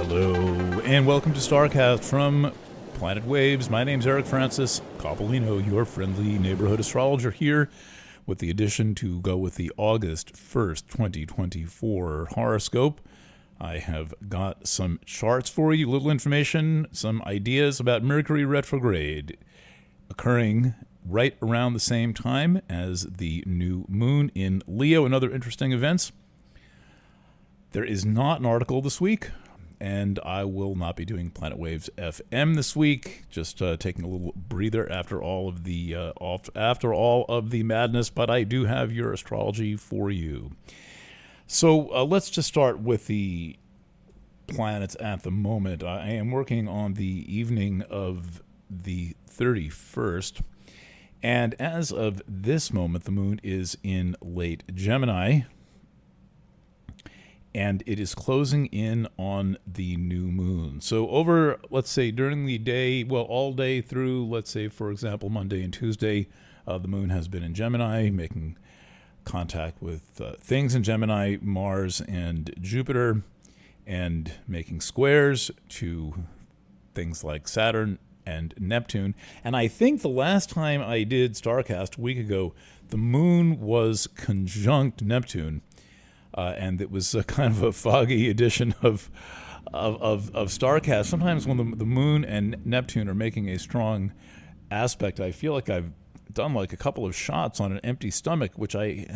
Hello, and welcome to StarCast from Planet Waves. My name's Eric Francis Coppolino, your friendly neighborhood astrologer here with the addition to go with the August 1st, 2024 horoscope. I have got some charts for you, little information, some ideas about Mercury retrograde occurring right around the same time as the new moon in Leo and other interesting events. There is not an article this week, and I will not be doing Planet Waves FM this week. Just taking a little breather after all of the madness. But I do have your astrology for you. So let's just start with the planets at the moment. I am working on the evening of the 31st, and as of this moment, the moon is in late Gemini. And it is closing in on the new moon. So over, let's say, during the day, well, all day through, let's say, for example, Monday and Tuesday, the moon has been in Gemini, making contact with things in Gemini, Mars and Jupiter, and making squares to things like Saturn and Neptune. And I think the last time I did StarCast a week ago, the moon was conjunct Neptune. And it was a kind of a foggy edition of StarCast. Sometimes when the moon and Neptune are making a strong aspect, I feel like I've done like a couple of shots on an empty stomach, which I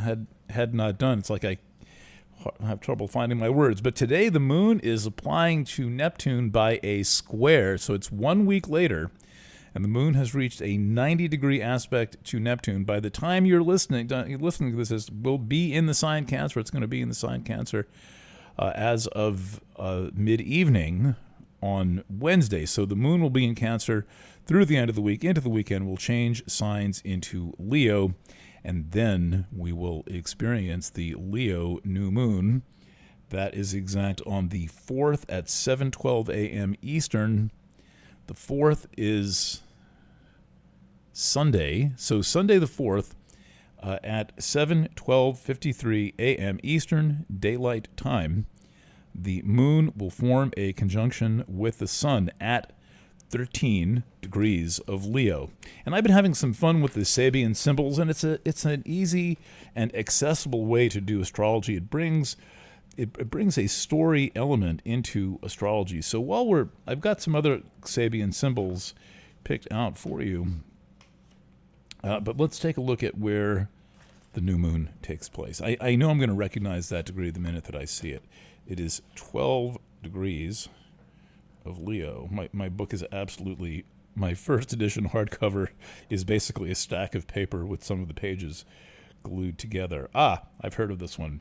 had not done. It's like I have trouble finding my words. But today the moon is applying to Neptune by a square, so it's 1 week later. And the moon has reached a 90-degree aspect to Neptune. By the time you're listening to this, it will be in the sign Cancer. It's going to be in the sign Cancer as of mid-evening on Wednesday. So the moon will be in Cancer through the end of the week. Into the weekend, we'll change signs into Leo, and then we will experience the Leo new moon. That is exact on the 4th at 7:12 a.m. Eastern. The 4th is Sunday, so Sunday the 4th at 7:12:53 a.m. Eastern Daylight Time, the moon will form a conjunction with the sun at 13 degrees of Leo. And I've been having some fun with the Sabian symbols, and it's an easy and accessible way to do astrology. It brings a story element into astrology. So while I've got some other Sabian symbols picked out for you, but let's take a look at where the new moon takes place. I know I'm going to recognize that degree the minute that I see it. It is 12 degrees of Leo. My book is absolutely, my first edition hardcover is basically a stack of paper with some of the pages glued together. I've heard of this one.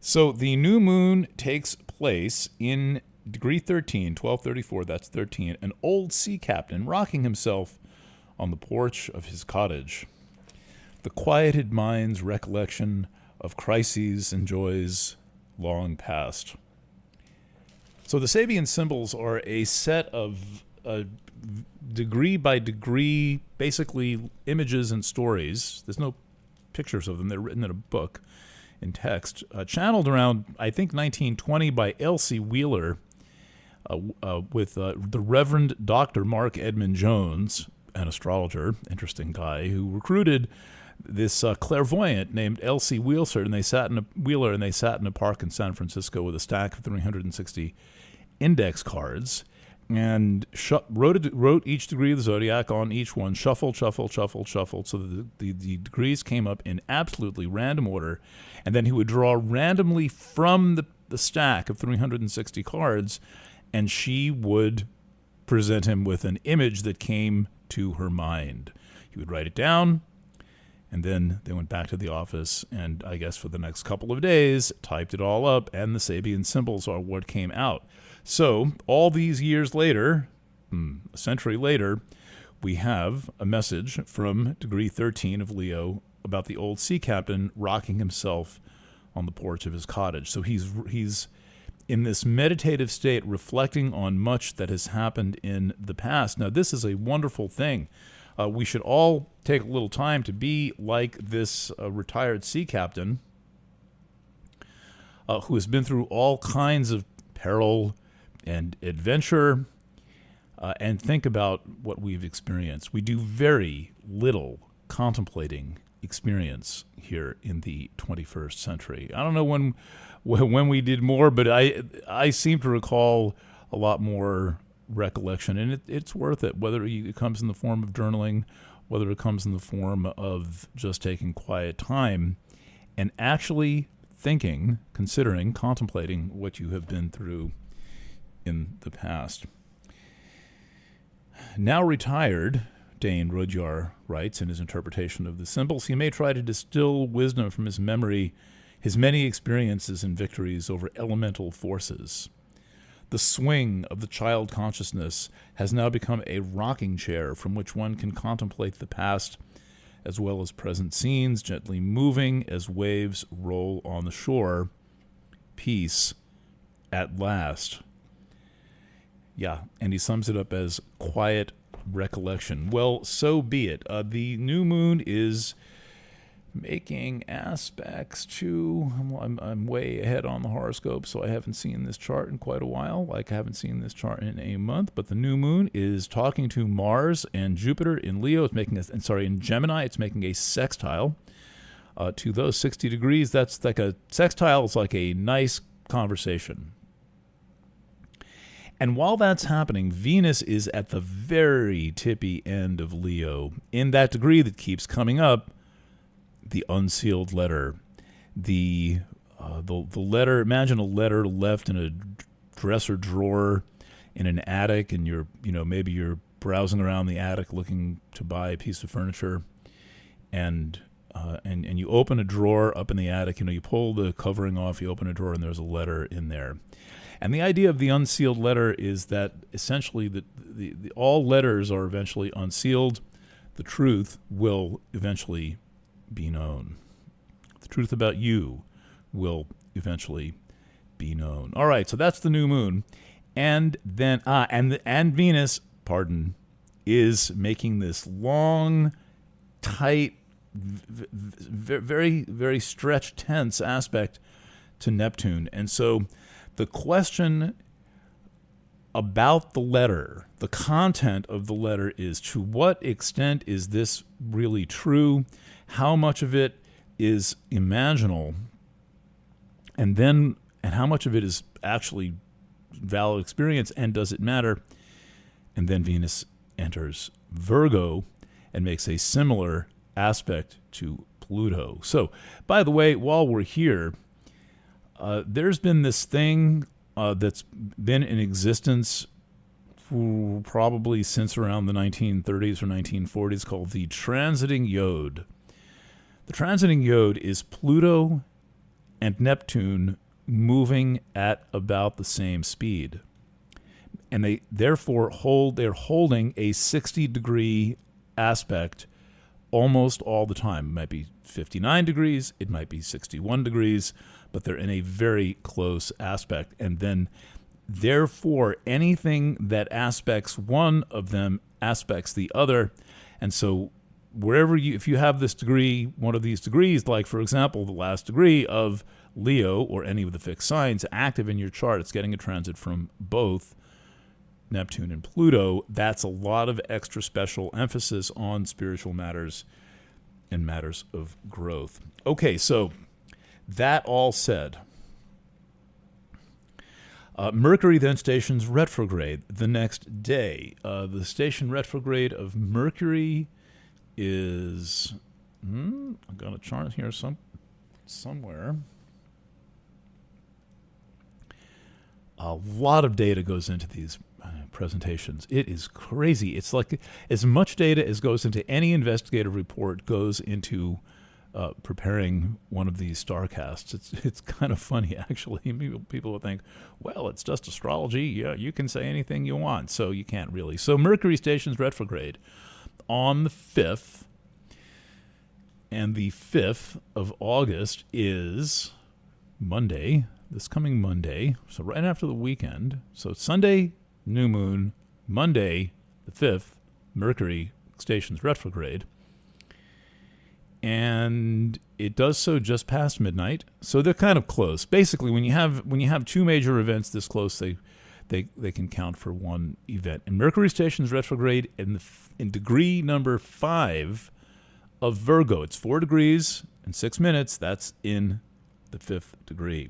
So the new moon takes place in degree 13, 1234, that's 13, an old sea captain rocking himself on the porch of his cottage. The quieted mind's recollection of crises and joys long past. So the Sabian symbols are a set of degree by degree, basically images and stories. There's no pictures of them. They're written in a book in text, channeled around, I think, 1920 by Elsie Wheeler with the Reverend Dr. Mark Edmund Jones, an astrologer, interesting guy, who recruited this clairvoyant named Elsie Wheeler, and they sat in a park in San Francisco with a stack of 360 index cards, and wrote each degree of the zodiac on each one, shuffle, so that the degrees came up in absolutely random order, and then he would draw randomly from the stack of 360 cards, and she would present him with an image that came to her mind. He would write it down, and then they went back to the office, and I guess for the next couple of days, typed it all up, and the Sabian symbols are what came out. So, all these years later, a century later, we have a message from degree 13 of Leo about the old sea captain rocking himself on the porch of his cottage. So he's in this meditative state, reflecting on much that has happened in the past. Now, this is a wonderful thing. We should all take a little time to be like this retired sea captain who has been through all kinds of peril, and adventure, and think about what we've experienced. We do very little contemplating experience here in the 21st century. I don't know when we did more, but I seem to recall a lot more recollection, and it's worth it, whether it comes in the form of journaling, whether it comes in the form of just taking quiet time and actually thinking, considering, contemplating what you have been through in the past. Now retired, Dane Rudyard writes in his interpretation of the symbols, he may try to distill wisdom from his memory, his many experiences and victories over elemental forces. The swing of the child consciousness has now become a rocking chair from which one can contemplate the past as well as present scenes, gently moving as waves roll on the shore. Peace at last. Yeah, and he sums it up as quiet recollection. Well, so be it. The new moon is making aspects to, I'm way ahead on the horoscope, so I haven't seen this chart in quite a while. Like I haven't seen this chart in a month, but the new moon is talking to Mars and Jupiter in Leo. It's making in Gemini, it's making a sextile to those 60 degrees. That's like a sextile is like a nice conversation. And while that's happening, Venus is at the very tippy end of Leo in that degree that keeps coming up, the unsealed letter. The letter, imagine a letter left in a dresser drawer in an attic, and maybe you're browsing around the attic looking to buy a piece of furniture, and you open a drawer up in the attic, you pull the covering off, you open a drawer, and there's a letter in there. And the idea of the unsealed letter is that essentially the all letters are eventually unsealed. The truth will eventually be known. The truth about you will eventually be known. All right, so that's the new moon. And then and Venus, is making this long, tight, very, very stretched, tense aspect to Neptune. And so the question about the letter, the content of the letter, is to what extent is this really true? How much of it is imaginal? And how much of it is actually valid experience, and does it matter? And then Venus enters Virgo and makes a similar aspect to Pluto. So, by the way, while we're here, there's been this thing that's been in existence probably since around the 1930s or 1940s called the transiting yode. The transiting yode is Pluto and Neptune moving at about the same speed. And they therefore they're holding a 60-degree aspect almost all the time. It might be 59 degrees, it might be 61 degrees, but they're in a very close aspect. And then, therefore, anything that aspects one of them aspects the other. And so if you have this degree, one of these degrees, like, for example, the last degree of Leo or any of the fixed signs active in your chart, it's getting a transit from both Neptune and Pluto. That's a lot of extra special emphasis on spiritual matters and matters of growth. Okay, so that all said, Mercury then stations retrograde the next day. The station retrograde of Mercury is, I've got a chart here somewhere. A lot of data goes into these presentations. It is crazy. It's like as much data as goes into any investigative report goes into preparing one of these starcasts. It's kind of funny, actually. People will think, well, it's just astrology. Yeah, you can say anything you want. So you can't really. So Mercury stations retrograde on the 5th, and the 5th of August is Monday, this coming Monday, so right after the weekend. So Sunday, new moon, Monday, the 5th, Mercury stations retrograde. And it does so just past midnight, so they're kind of close. Basically, when you have two major events this close, they can count for one event. And Mercury stations retrograde in degree number 5 of Virgo. It's 4 degrees and 6 minutes. That's in the 5th degree.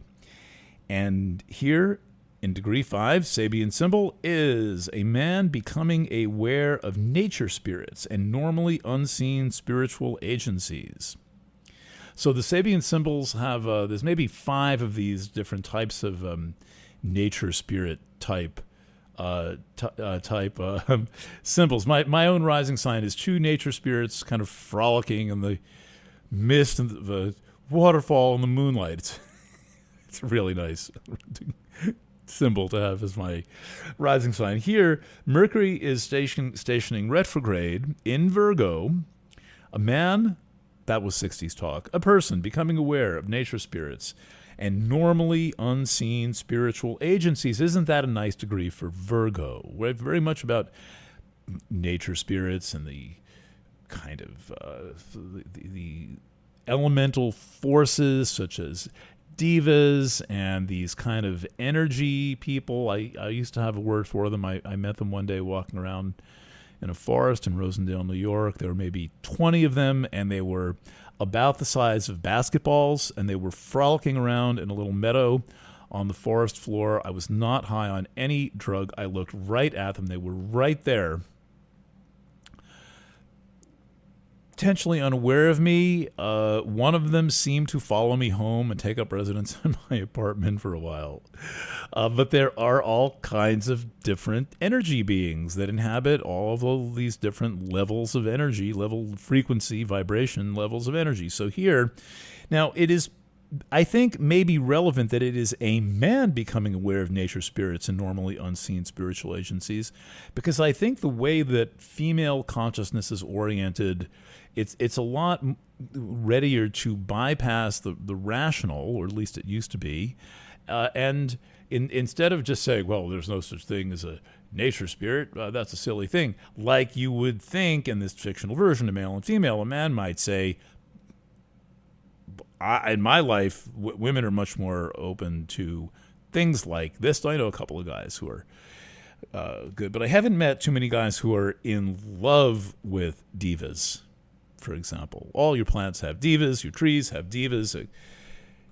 And here in degree 5, Sabian symbol is a man becoming aware of nature spirits and normally unseen spiritual agencies. So the Sabian symbols have, there's maybe 5 of these different types of nature spirit type symbols. My own rising sign is 2 nature spirits kind of frolicking in the mist and the waterfall and the moonlight. It's really nice symbol to have as my rising sign. Here, Mercury is stationing retrograde in Virgo. A man, that was 60s talk, a person becoming aware of nature spirits and normally unseen spiritual agencies. Isn't that a nice degree for Virgo? We're very much about nature spirits and the kind of the elemental forces such as divas and these kind of energy people. I used to have a word for them. I met them one day walking around in a forest in Rosendale, New York. There were maybe 20 of them, and they were about the size of basketballs, and they were frolicking around in a little meadow on the forest floor. I was not high on any drug. I looked right at them. They were right there, potentially unaware of me. One of them seemed to follow me home and take up residence in my apartment for a while. But there are all kinds of different energy beings that inhabit all of these different levels of energy, level, frequency, vibration levels of energy. So here, now it is, I think, maybe relevant that it is a man becoming aware of nature spirits and normally unseen spiritual agencies, because I think the way that female consciousness is oriented, it's a lot readier to bypass the rational, or at least it used to be, and instead of just saying, well, there's no such thing as a nature spirit, that's a silly thing, like you would think in this fictional version of male and female, a man might say, in my life, women are much more open to things like this. I know a couple of guys who are good, but I haven't met too many guys who are in love with divas, for example. All your plants have divas, your trees have divas,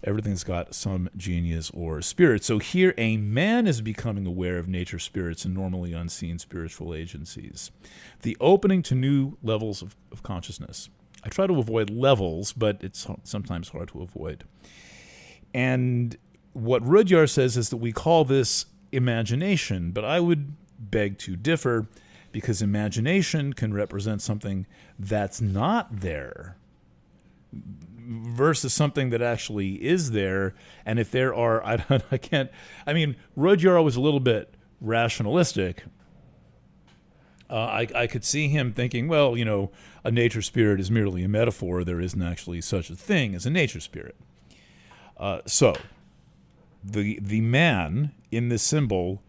everything's got some genius or spirit. So here a man is becoming aware of nature spirits and normally unseen spiritual agencies. The opening to new levels of consciousness. I try to avoid levels, but it's sometimes hard to avoid. And what Rudyard says is that we call this imagination, but I would beg to differ, because imagination can represent something that's not there versus something that actually is there. And if there are, Rudyard was a little bit rationalistic. I could see him thinking, well, a nature spirit is merely a metaphor. There isn't actually such a thing as a nature spirit. So the man in this symbol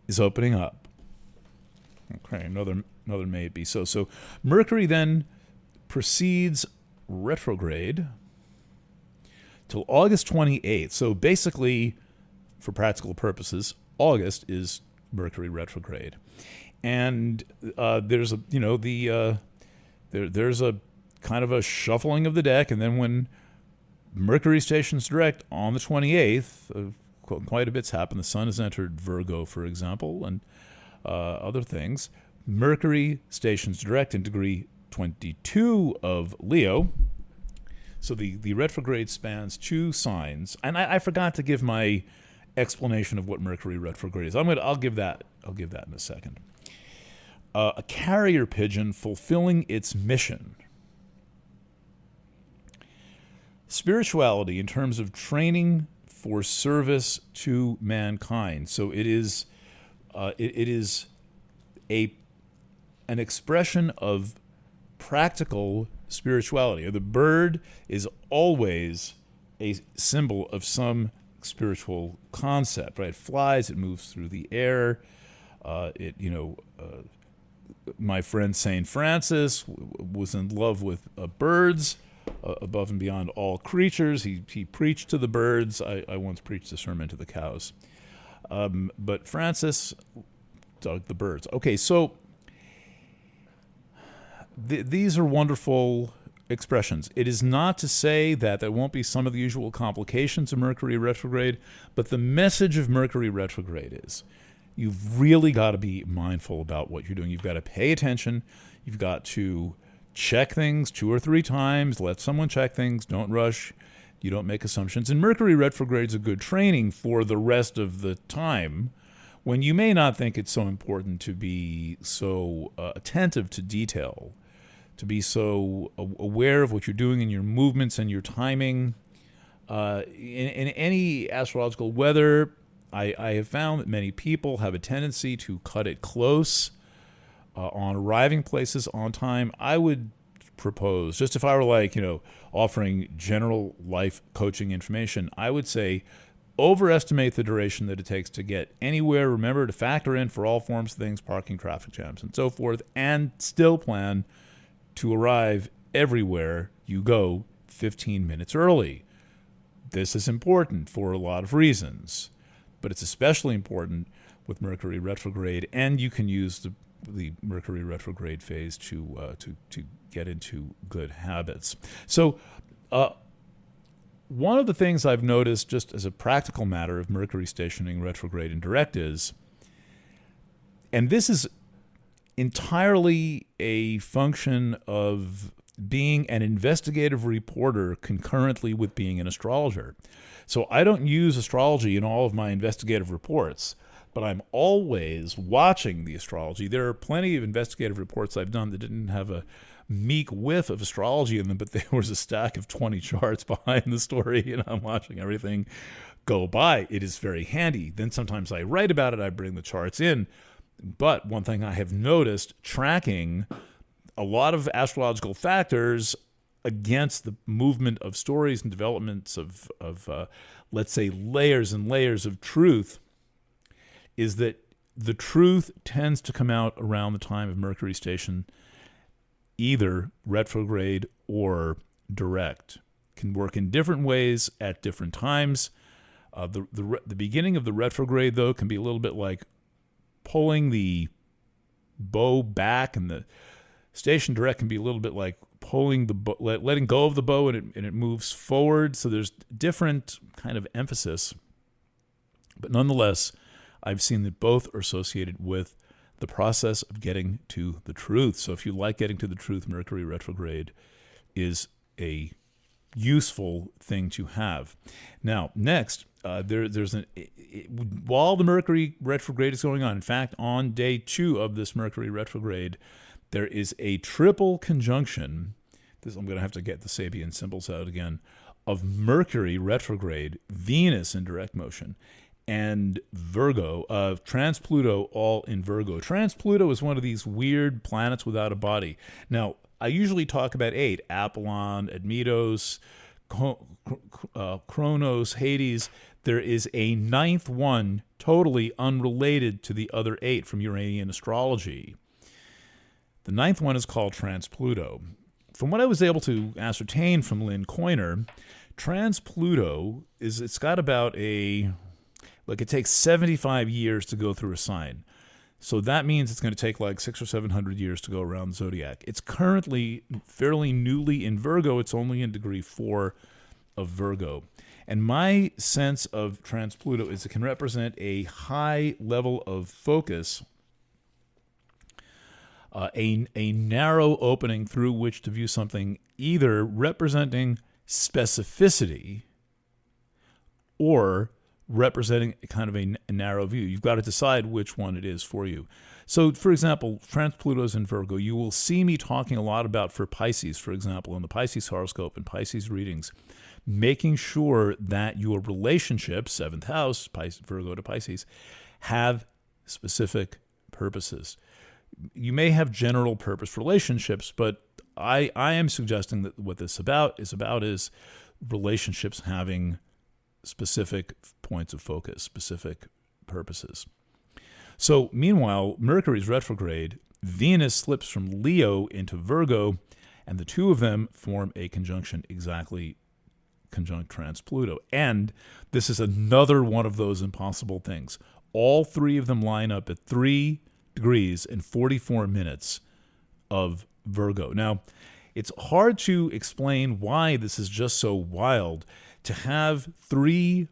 is opening up. Okay, another may it be so. So Mercury then proceeds retrograde till August 28th. So basically, for practical purposes, August is Mercury retrograde. And there's a there's a kind of a shuffling of the deck, and then when Mercury stations direct on the 28th, quite a bit's happened. The Sun has entered Virgo, for example, and other things. Mercury stations direct in degree 22 of Leo. So the retrograde spans 2 signs, and I forgot to give my explanation of what Mercury retrograde is. I'll give that in a second. A carrier pigeon fulfilling its mission. Spirituality in terms of training for service to mankind. So it is an expression of practical spirituality. The bird is always a symbol of some spiritual concept, right? It flies, it moves through the air. My friend St. Francis was in love with birds above and beyond all creatures. He preached to the birds. I once preached a sermon to the cows. But Francis dug the birds. Okay, so these are wonderful expressions. It is not to say that there won't be some of the usual complications of Mercury retrograde, but the message of Mercury retrograde is you've really got to be mindful about what you're doing. You've got to pay attention. You've got to check things 2 or 3 times. Let someone check things. Don't rush. You don't make assumptions. And Mercury retrograde is a good training for the rest of the time when you may not think it's so important to be so attentive to detail, to be so aware of what you're doing and your movements and your timing. In any astrological weather, I have found that many people have a tendency to cut it close on arriving places on time. I would propose, just if I were offering general life coaching information, I would say overestimate the duration that it takes to get anywhere. Remember to factor in for all forms of things, parking, traffic jams, and so forth, and still plan to arrive everywhere you go 15 minutes early. This is important for a lot of reasons, but it's especially important with Mercury retrograde, and you can use the Mercury retrograde phase to get into good habits. So one of the things I've noticed just as a practical matter of Mercury stationing retrograde and direct is, and this is entirely a function of being an investigative reporter concurrently with being an astrologer. So I don't use astrology in all of my investigative reports, but I'm always watching the astrology. There are plenty of investigative reports I've done that didn't have a meek whiff of astrology in them, but there was a stack of 20 charts behind the story, and I'm watching everything go by. It is very handy. Then sometimes I write about it, I bring the charts in. But one thing I have noticed, tracking a lot of astrological factors against the movement of stories and developments of let's say, layers and layers of truth, is that the truth tends to come out around the time of Mercury station, either retrograde or direct. Can work in different ways at different times. The beginning of the retrograde, though, can be a little bit like pulling the bow back, and the station direct can be a little bit like pulling the bow, letting go of the bow, and it moves forward. So there's different kind of emphasis. But nonetheless, I've seen that both are associated with the process of getting to the truth. So if you like getting to the truth, Mercury retrograde is a useful thing to have. Now, next, while the Mercury retrograde is going on, in fact, on day 2 of this Mercury retrograde, there is a triple conjunction. I'm going to have to get the Sabian symbols out again, of Mercury retrograde, Venus in direct motion, and Virgo, trans-Pluto all in Virgo. Trans-Pluto is one of these weird planets without a body. Now, I usually talk about 8, Apollon, Admetos, Kronos, Hades. There is a 9th one totally unrelated to the other 8 from Uranian astrology. The 9th one is called trans-Pluto. From what I was able to ascertain from Lynn Coiner, trans-Pluto it's got about it takes 75 years to go through a sign. So that means it's going to take like 600 or 700 years to go around the zodiac. It's currently fairly newly in Virgo. It's only in degree 4 of Virgo. And my sense of trans-Pluto is it can represent a high level of focus, a narrow opening through which to view something, either representing specificity or representing kind of a narrow view. You've got to decide which one it is for you. So, for example, trans-Pluto's in Virgo. You will see me talking a lot about, for Pisces, for example, in the Pisces horoscope and Pisces readings, making sure that your relationships, 7th house, Virgo to Pisces, have specific purposes. You may have general purpose relationships, but I am suggesting that what this is relationships having specific points of focus, specific purposes. So, meanwhile, Mercury's retrograde, Venus slips from Leo into Virgo, and the two of them form a conjunction exactly conjunct trans Pluto. And this is another one of those impossible things. All three of them line up at 3 degrees and 44 minutes of Virgo. Now, it's hard to explain why this is just so wild to have 3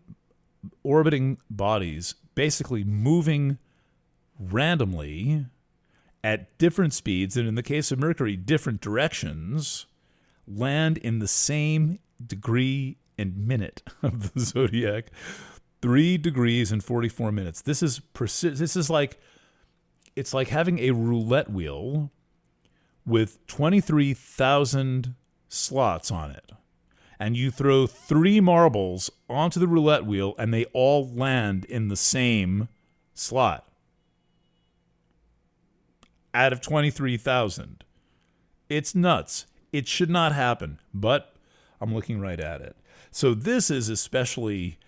orbiting bodies basically moving randomly at different speeds, and in the case of Mercury, different directions, land in the same degree and minute of the zodiac. 3 degrees and 44 minutes. This is like, it's like having a roulette wheel with 23,000 slots on it. And you throw 3 marbles onto the roulette wheel and they all land in the same slot. Out of 23,000. It's nuts. It should not happen, but I'm looking right at it. So this is especially,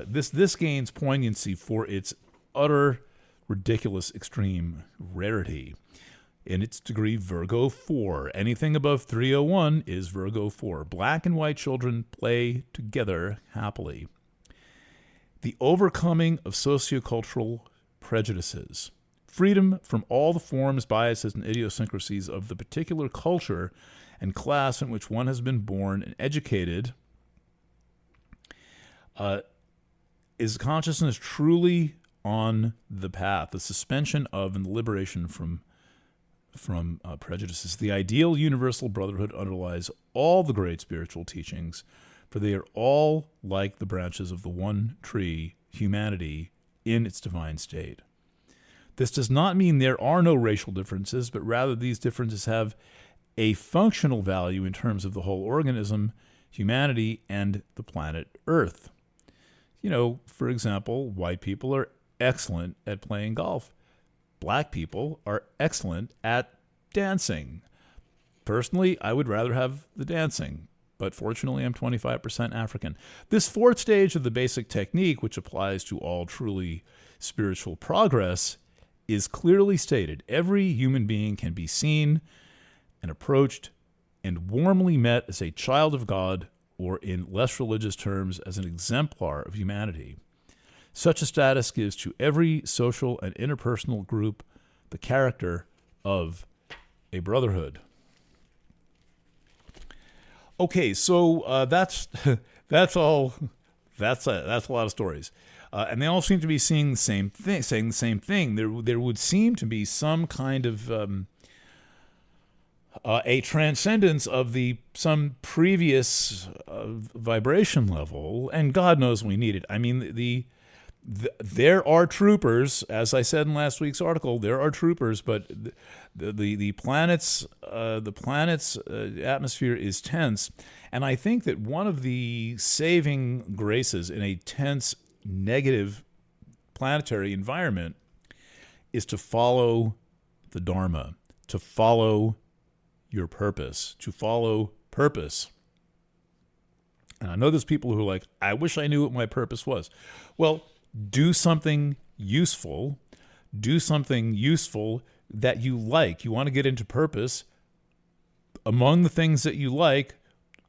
this gains poignancy for its utter, ridiculous, extreme rarity. In its degree, Virgo 4. Anything above 301 is Virgo 4. Black and white children play together happily. The overcoming of sociocultural prejudices. Freedom from all the forms, biases, and idiosyncrasies of the particular culture and class in which one has been born and educated. Is consciousness truly on the path? The suspension of and the liberation from prejudices. The ideal universal brotherhood underlies all the great spiritual teachings, for they are all like the branches of the one tree, humanity, in its divine state. This does not mean there are no racial differences, but rather these differences have a functional value in terms of the whole organism, humanity, and the planet Earth. You know, for example, white people are excellent at playing golf. Black people are excellent at dancing. Personally, I would rather have the dancing, but fortunately I'm 25% African. This 4th stage of the basic technique, which applies to all truly spiritual progress, is clearly stated. Every human being can be seen and approached and warmly met as a child of God, or in less religious terms, as an exemplar of humanity. Such a status gives to every social and interpersonal group the character of a brotherhood. Okay, so that's all. That's a lot of stories, and they all seem to be saying the same thing. There would seem to be some kind of a transcendence of some previous vibration level, and God knows we need it. I mean, there are troopers, as I said in last week's article. There are troopers, but the planet's atmosphere is tense, and I think that one of the saving graces in a tense, negative planetary environment is to follow the Dharma, to follow your purpose, to follow purpose. And I know there's people who are like, I wish I knew what my purpose was. Well, do something useful. Do something useful that you like. You want to get into purpose. Among the things that you like,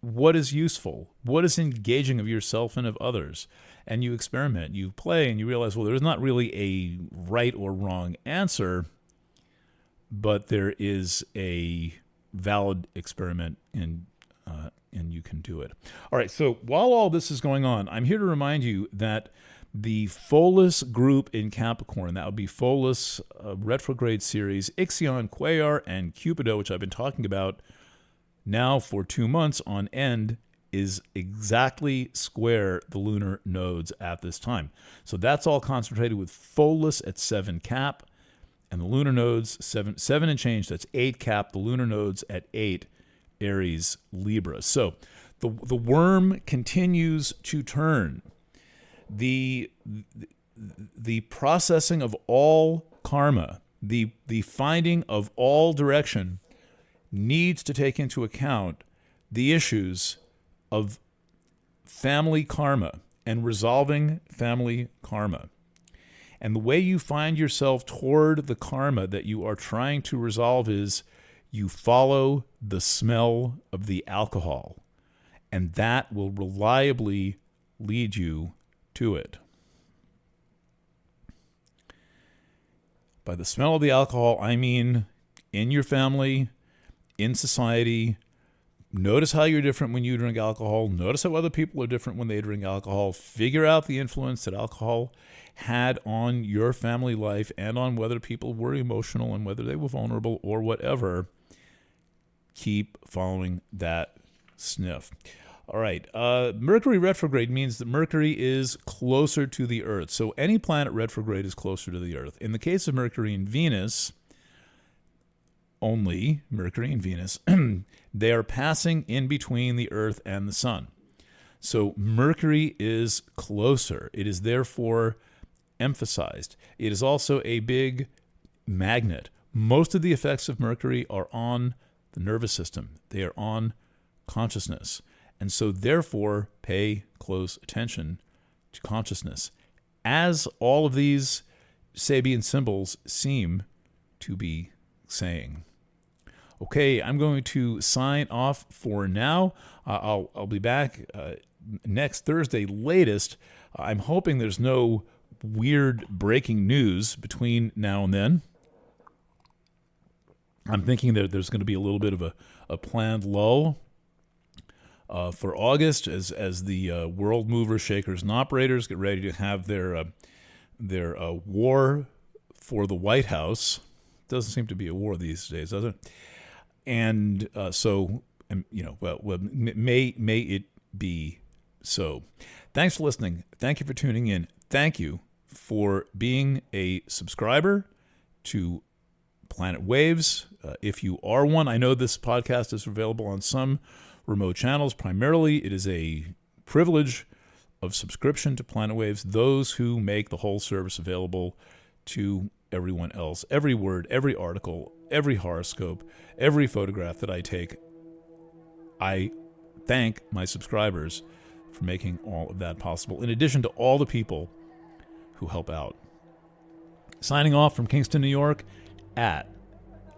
what is useful? What is engaging of yourself and of others? And you experiment, you play, and you realize, well, there's not really a right or wrong answer, but there is a valid experiment, and you can do it. All right, so while all this is going on, I'm here to remind you that the Pholus group in Capricorn, that would be Pholus retrograde series, Ixion, Quaoar, and Cupido, which I've been talking about now for 2 months on end, is exactly square the lunar nodes at this time. So that's all concentrated with Pholus at 7 Cap, and the lunar nodes, 7 and change, that's 8 Cap, the lunar nodes at 8 Aries, Libra. So the worm continues to turn. The processing of all karma, the finding of all direction, needs to take into account the issues of family karma and resolving family karma. And the way you find yourself toward the karma that you are trying to resolve is you follow the smell of the alcohol. and that will reliably lead you to it. By the smell of the alcohol, I mean in your family, in society. Notice how you're different when you drink alcohol. Notice how other people are different when they drink alcohol. Figure out the influence that alcohol had on your family life and on whether people were emotional and whether they were vulnerable or whatever. Keep following that sniff. All right. Mercury retrograde means that Mercury is closer to the Earth. So any planet retrograde is closer to the Earth. In the case of Mercury and Venus, only Mercury and Venus, they are passing in between the Earth and the Sun. So Mercury is closer. It is therefore emphasized. It is also a big magnet. Most of the effects of Mercury are on the nervous system. They are on consciousness. And so therefore pay close attention to consciousness, as all of these Sabian symbols seem to be saying. Okay, I'm going to sign off for now. I'll be back next Thursday latest. I'm hoping there's no weird breaking news between now and then. I'm thinking that there's going to be a little bit of a planned lull for August as the world movers, shakers, and operators get ready to have their war for the White House. Doesn't seem to be a war these days, does it? And may it be so. Thanks for listening. Thank you for tuning in. Thank you for being a subscriber to Planet Waves. If you are one, I know this podcast is available on some remote channels. Primarily, it is a privilege of subscription to Planet Waves. Those who make the whole service available to everyone else. Every word, every article, every horoscope, every photograph that I take, I thank my subscribers for making all of that possible, in addition to all the people who help out. Signing off from Kingston, New York at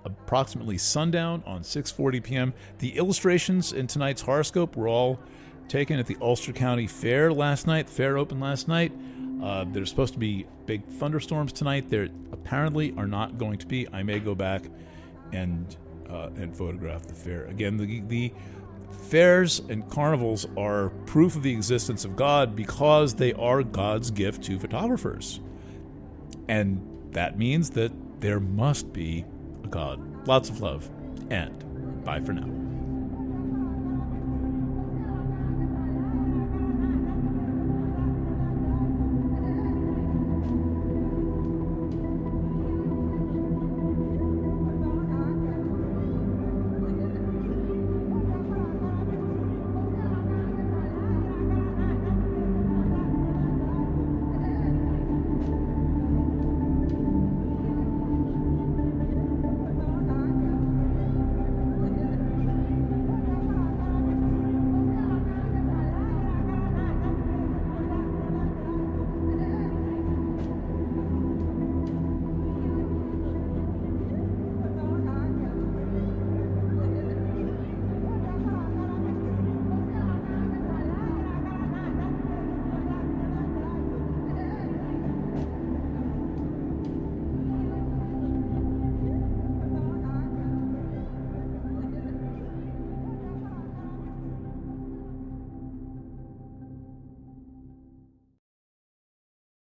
approximately sundown on 6:40 p.m. The illustrations in tonight's horoscope were all taken at the Ulster County Fair last night. The fair opened last night. There's supposed to be big thunderstorms tonight. There apparently are not going to be. I may go back and photograph the fair. Again, the fairs and carnivals are proof of the existence of God because they are God's gift to photographers. And that means that there must be a God. Lots of love, and bye for now.